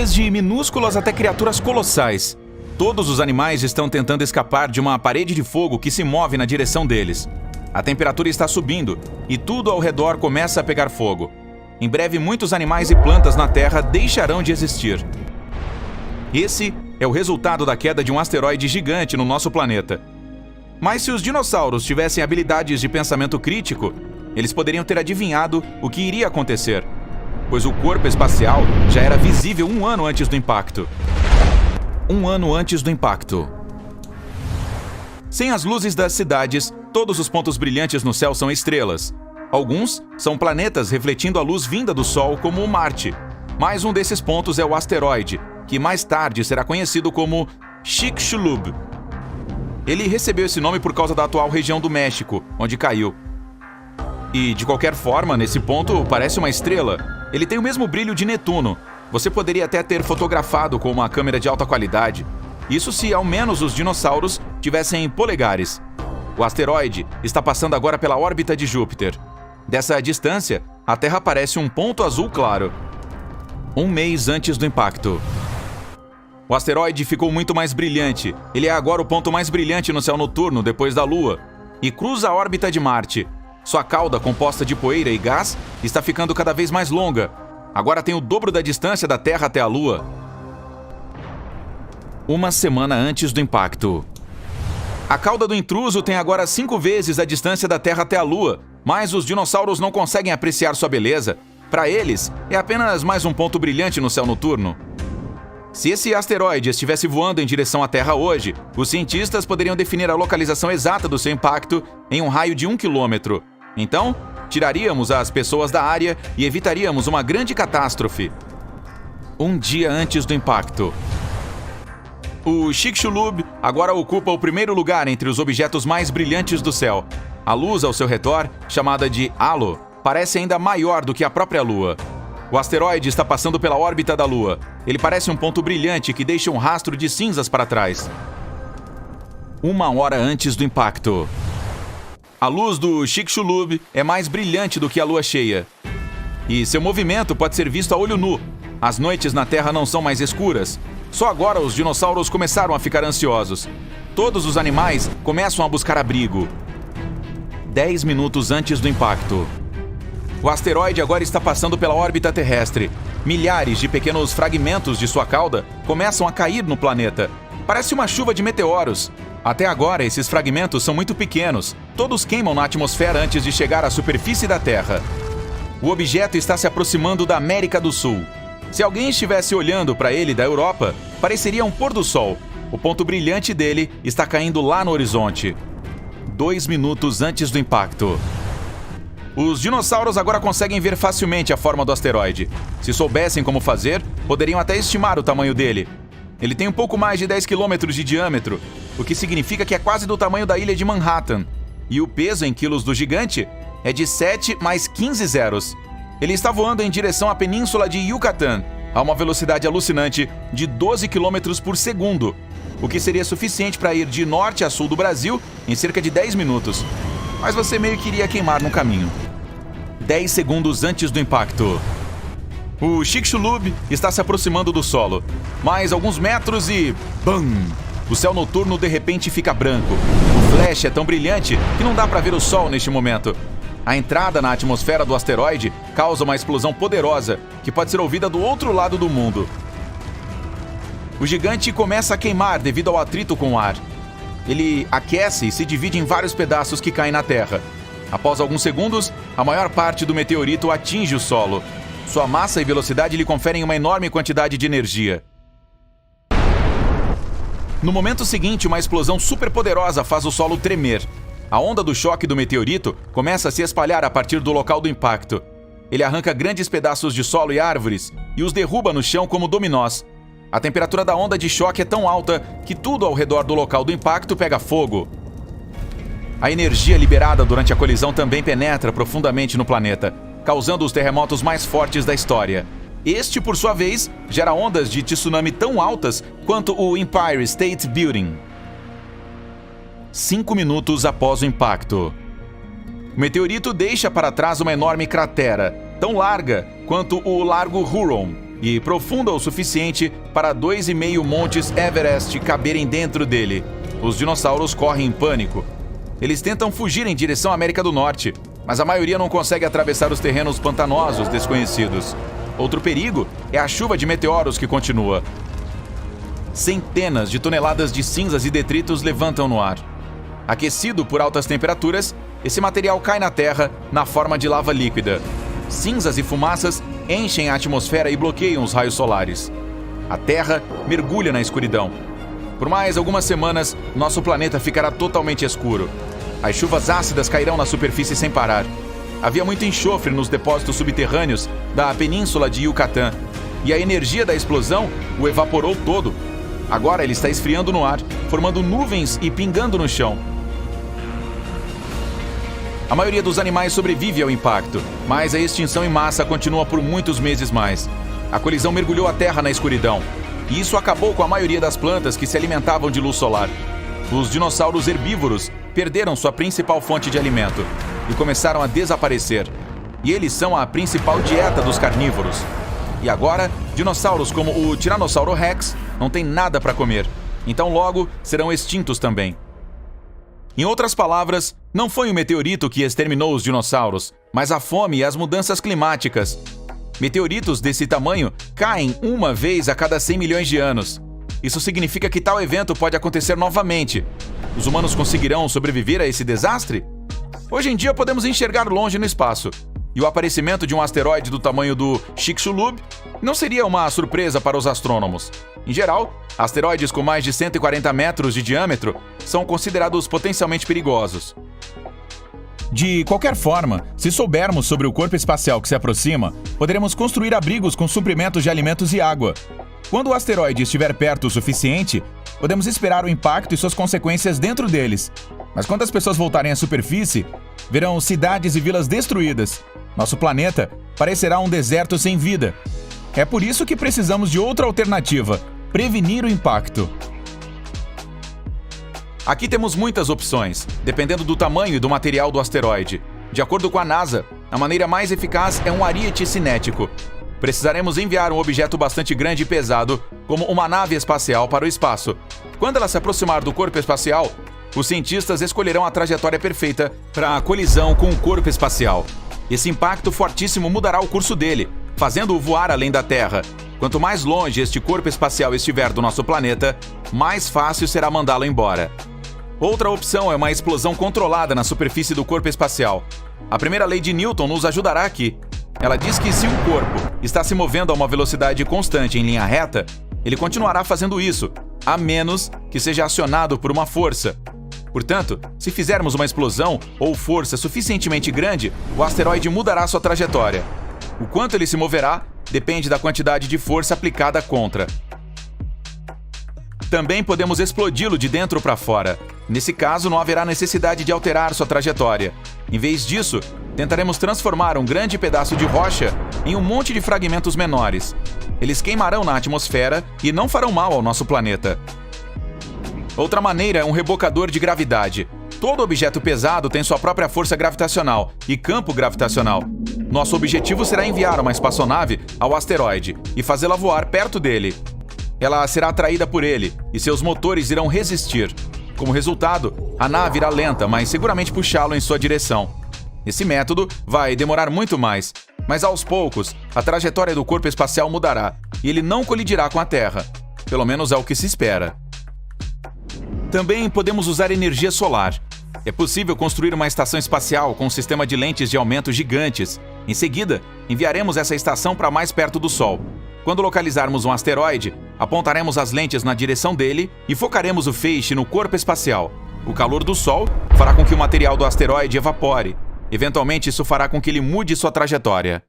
desde minúsculas até criaturas colossais. Todos os animais estão tentando escapar de uma parede de fogo que se move na direção deles. A temperatura está subindo e tudo ao redor começa a pegar fogo. Em breve, muitos animais e plantas na Terra deixarão de existir. Esse é o resultado da queda de um asteroide gigante no nosso planeta. Mas se os dinossauros tivessem habilidades de pensamento crítico, eles poderiam ter adivinhado o que iria acontecer, pois o corpo espacial já era visível 1 ano antes do impacto. 1 ano antes do impacto. Sem as luzes das cidades, todos os pontos brilhantes no céu são estrelas. Alguns são planetas refletindo a luz vinda do Sol, como o Marte. Mais um desses pontos é o asteroide, que mais tarde será conhecido como Chicxulub. Ele recebeu esse nome por causa da atual região do México, onde caiu. E, de qualquer forma, nesse ponto parece uma estrela. Ele tem o mesmo brilho de Netuno. Você poderia até ter fotografado com uma câmera de alta qualidade. Isso se ao menos os dinossauros tivessem polegares. O asteroide está passando agora pela órbita de Júpiter. Dessa distância, a Terra parece um ponto azul claro. 1 mês antes do impacto. O asteroide ficou muito mais brilhante. Ele é agora o ponto mais brilhante no céu noturno depois da Lua e cruza a órbita de Marte. Sua cauda, composta de poeira e gás, está ficando cada vez mais longa. Agora tem o dobro da distância da Terra até a Lua. 1 semana antes do impacto. A cauda do intruso tem agora 5 vezes a distância da Terra até a Lua, mas os dinossauros não conseguem apreciar sua beleza. Para eles, é apenas mais um ponto brilhante no céu noturno. Se esse asteroide estivesse voando em direção à Terra hoje, os cientistas poderiam definir a localização exata do seu impacto em um raio de 1 quilômetro. Então, tiraríamos as pessoas da área e evitaríamos uma grande catástrofe. 1 dia antes do impacto. O Chicxulub agora ocupa o primeiro lugar entre os objetos mais brilhantes do céu. A luz ao seu redor, chamada de halo, parece ainda maior do que a própria Lua. O asteroide está passando pela órbita da Lua. Ele parece um ponto brilhante que deixa um rastro de cinzas para trás. 1 hora antes do impacto. A luz do Chicxulub é mais brilhante do que a lua cheia. E seu movimento pode ser visto a olho nu. As noites na Terra não são mais escuras. Só agora os dinossauros começaram a ficar ansiosos. Todos os animais começam a buscar abrigo. 10 minutos antes do impacto. O asteroide agora está passando pela órbita terrestre. Milhares de pequenos fragmentos de sua cauda começam a cair no planeta. Parece uma chuva de meteoros. Até agora, esses fragmentos são muito pequenos. Todos queimam na atmosfera antes de chegar à superfície da Terra. O objeto está se aproximando da América do Sul. Se alguém estivesse olhando para ele da Europa, pareceria um pôr do sol. O ponto brilhante dele está caindo lá no horizonte. 2 minutos antes do impacto. Os dinossauros agora conseguem ver facilmente a forma do asteroide. Se soubessem como fazer, poderiam até estimar o tamanho dele. Ele tem um pouco mais de 10 quilômetros de diâmetro, o que significa que é quase do tamanho da ilha de Manhattan. E o peso em quilos do gigante é de 7 mais 15 zeros. Ele está voando em direção à península de Yucatán, a uma velocidade alucinante de 12 quilômetros por segundo, o que seria suficiente para ir de norte a sul do Brasil em cerca de 10 minutos. Mas você meio que iria queimar no caminho. 10 segundos antes do impacto. O Chicxulub está se aproximando do solo. Mais alguns metros e... BAM! O céu noturno de repente fica branco. O flash é tão brilhante que não dá para ver o sol neste momento. A entrada na atmosfera do asteroide causa uma explosão poderosa que pode ser ouvida do outro lado do mundo. O gigante começa a queimar devido ao atrito com o ar. Ele aquece e se divide em vários pedaços que caem na Terra. Após alguns segundos, a maior parte do meteorito atinge o solo. Sua massa e velocidade lhe conferem uma enorme quantidade de energia. No momento seguinte, uma explosão superpoderosa faz o solo tremer. A onda do choque do meteorito começa a se espalhar a partir do local do impacto. Ele arranca grandes pedaços de solo e árvores e os derruba no chão como dominós. A temperatura da onda de choque é tão alta que tudo ao redor do local do impacto pega fogo. A energia liberada durante a colisão também penetra profundamente no planeta, causando os terremotos mais fortes da história. Este, por sua vez, gera ondas de tsunami tão altas quanto o Empire State Building. 5 minutos após o impacto. O meteorito deixa para trás uma enorme cratera, tão larga quanto o Largo Huron. e profunda o suficiente para 2,5 montes Everest caberem dentro dele. Os dinossauros correm em pânico. Eles tentam fugir em direção à América do Norte, mas a maioria não consegue atravessar os terrenos pantanosos desconhecidos. Outro perigo é a chuva de meteoros que continua. Centenas de toneladas de cinzas e detritos levantam no ar. Aquecido por altas temperaturas, esse material cai na Terra na forma de lava líquida. Cinzas e fumaças enchem a atmosfera e bloqueiam os raios solares. A Terra mergulha na escuridão. Por mais algumas semanas, nosso planeta ficará totalmente escuro. As chuvas ácidas cairão na superfície sem parar. Havia muito enxofre nos depósitos subterrâneos da península de Yucatán, e a energia da explosão o evaporou todo. Agora ele está esfriando no ar, formando nuvens e pingando no chão. A maioria dos animais sobrevive ao impacto, mas a extinção em massa continua por muitos meses mais. A colisão mergulhou a Terra na escuridão, e isso acabou com a maioria das plantas que se alimentavam de luz solar. Os dinossauros herbívoros perderam sua principal fonte de alimento e começaram a desaparecer. E eles são a principal dieta dos carnívoros. E agora, dinossauros como o Tiranossauro Rex não têm nada para comer, então logo serão extintos também. Em outras palavras, não foi o meteorito que exterminou os dinossauros, mas a fome e as mudanças climáticas. Meteoritos desse tamanho caem uma vez a cada 100 milhões de anos. Isso significa que tal evento pode acontecer novamente. Os humanos conseguirão sobreviver a esse desastre? Hoje em dia podemos enxergar longe no espaço, e o aparecimento de um asteroide do tamanho do Chicxulub não seria uma surpresa para os astrônomos. Em geral, asteroides com mais de 140 metros de diâmetro são considerados potencialmente perigosos. De qualquer forma, se soubermos sobre o corpo espacial que se aproxima, poderemos construir abrigos com suprimentos de alimentos e água. Quando o asteroide estiver perto o suficiente, podemos esperar o impacto e suas consequências dentro deles. Mas quando as pessoas voltarem à superfície, verão cidades e vilas destruídas. Nosso planeta parecerá um deserto sem vida. É por isso que precisamos de outra alternativa: prevenir o impacto. Aqui temos muitas opções, dependendo do tamanho e do material do asteroide. De acordo com a NASA, a maneira mais eficaz é um ariete cinético. Precisaremos enviar um objeto bastante grande e pesado, como uma nave espacial, para o espaço. Quando ela se aproximar do corpo espacial, os cientistas escolherão a trajetória perfeita para a colisão com o corpo espacial. Esse impacto fortíssimo mudará o curso dele, fazendo-o voar além da Terra. Quanto mais longe este corpo espacial estiver do nosso planeta, mais fácil será mandá-lo embora. Outra opção é uma explosão controlada na superfície do corpo espacial. A primeira lei de Newton nos ajudará aqui. Ela diz que se um corpo está se movendo a uma velocidade constante em linha reta, ele continuará fazendo isso, a menos que seja acionado por uma força. Portanto, se fizermos uma explosão ou força suficientemente grande, o asteroide mudará sua trajetória. O quanto ele se moverá depende da quantidade de força aplicada contra. Também podemos explodi-lo de dentro para fora. Nesse caso, não haverá necessidade de alterar sua trajetória. Em vez disso, tentaremos transformar um grande pedaço de rocha em um monte de fragmentos menores. Eles queimarão na atmosfera e não farão mal ao nosso planeta. Outra maneira é um rebocador de gravidade. Todo objeto pesado tem sua própria força gravitacional e campo gravitacional. Nosso objetivo será enviar uma espaçonave ao asteroide e fazê-la voar perto dele. Ela será atraída por ele e seus motores irão resistir. Como resultado, a nave irá lenta, mas seguramente puxá-lo em sua direção. Esse método vai demorar muito mais, mas aos poucos, a trajetória do corpo espacial mudará e ele não colidirá com a Terra. Pelo menos é o que se espera. Também podemos usar energia solar. É possível construir uma estação espacial com um sistema de lentes de aumento gigantes. Em seguida, enviaremos essa estação para mais perto do Sol. Quando localizarmos um asteroide, apontaremos as lentes na direção dele e focaremos o feixe no corpo espacial. O calor do Sol fará com que o material do asteroide evapore. Eventualmente, isso fará com que ele mude sua trajetória.